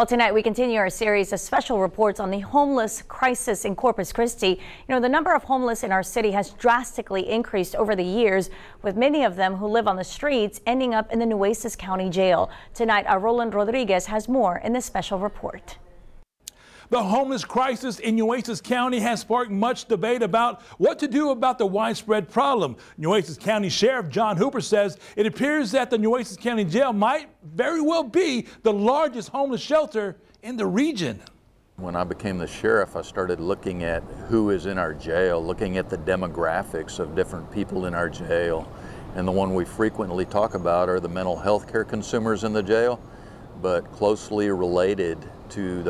Well, tonight we continue our series of special reports on the homeless crisis in Corpus Christi. The number of homeless in our city has drastically increased over the years, with many of them who live on the streets ending up in the Nueces County Jail. Tonight, our Roland Rodriguez has more in this special report. The homeless crisis in Nueces County has sparked much debate about what to do about the widespread problem. Nueces County Sheriff John Hooper says it appears that the Nueces County Jail might very well be the largest homeless shelter in the region. When I became the sheriff, I started looking at who is in our jail, looking at the demographics of different people in our jail. And the one we frequently talk about are the mental health care consumers in the jail, but closely related to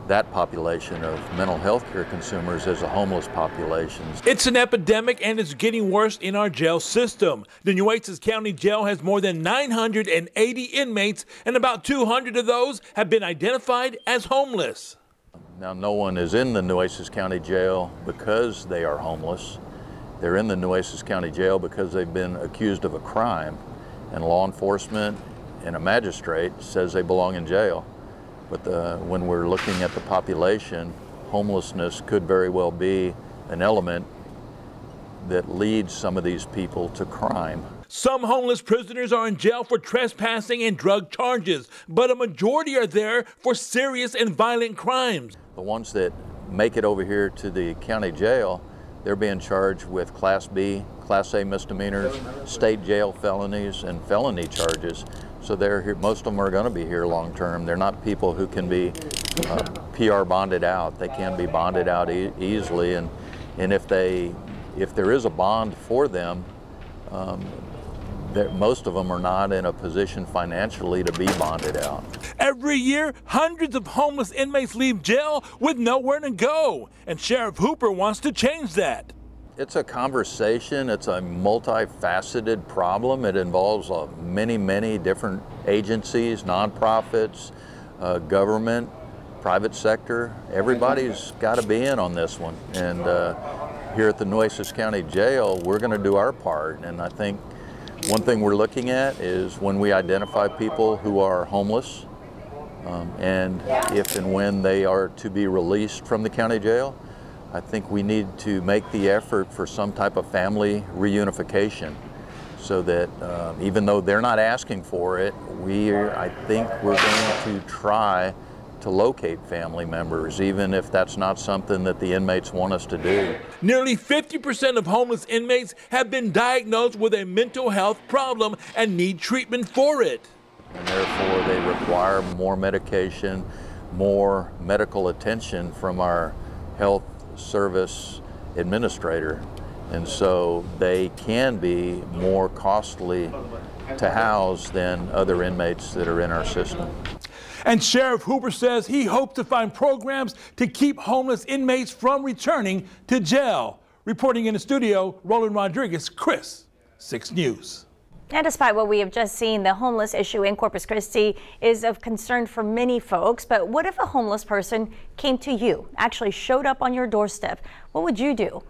that population of mental health care consumers as a homeless population. It's an epidemic and it's getting worse in our jail system. The Nueces County Jail has more than 980 inmates, and about 200 of those have been identified as homeless. Now, no one is in the Nueces County Jail because they are homeless. They're in the Nueces County Jail because they've been accused of a crime, and law enforcement and a magistrate says they belong in jail. But when we're looking at the population, homelessness could very well be an element that leads some of these people to crime. Some homeless prisoners are in jail for trespassing and drug charges, but a majority are there for serious and violent crimes. The ones that make it over here to the county jail, they're being charged with Class B, Class A misdemeanors, state jail felonies, and felony charges. So they're here, most of them are going to be here long term. They're not people who can be PR bonded out. They can be bonded out easily, and if there is a bond for them, most of them are not in a position financially to be bonded out. Every year, hundreds of homeless inmates leave jail with nowhere to go, and Sheriff Hooper wants to change that. It's a conversation. It's a multifaceted problem. It involves many different agencies, nonprofits, government, private sector. Everybody's got to be in on this one. And here at the Nueces County Jail, we're going to do our part. And I think one thing we're looking at is when we identify people who are homeless, and if and when they are to be released from the county jail, I think we need to make the effort for some type of family reunification, so that even though they're not asking for it, I think we're going to try to locate family members, even if that's not something that the inmates want us to do. Nearly 50% of homeless inmates have been diagnosed with a mental health problem and need treatment for it. And therefore they require more medication, more medical attention from our health service administrator, and so they can be more costly to house than other inmates that are in our system. And Sheriff Hooper says he hopes to find programs to keep homeless inmates from returning to jail. Reporting in the studio, Roland Rodriguez, KRIS 6 News. And despite what we have just seen, the homeless issue in Corpus Christi is of concern for many folks. But what if a homeless person came to you, actually showed up on your doorstep? What would you do?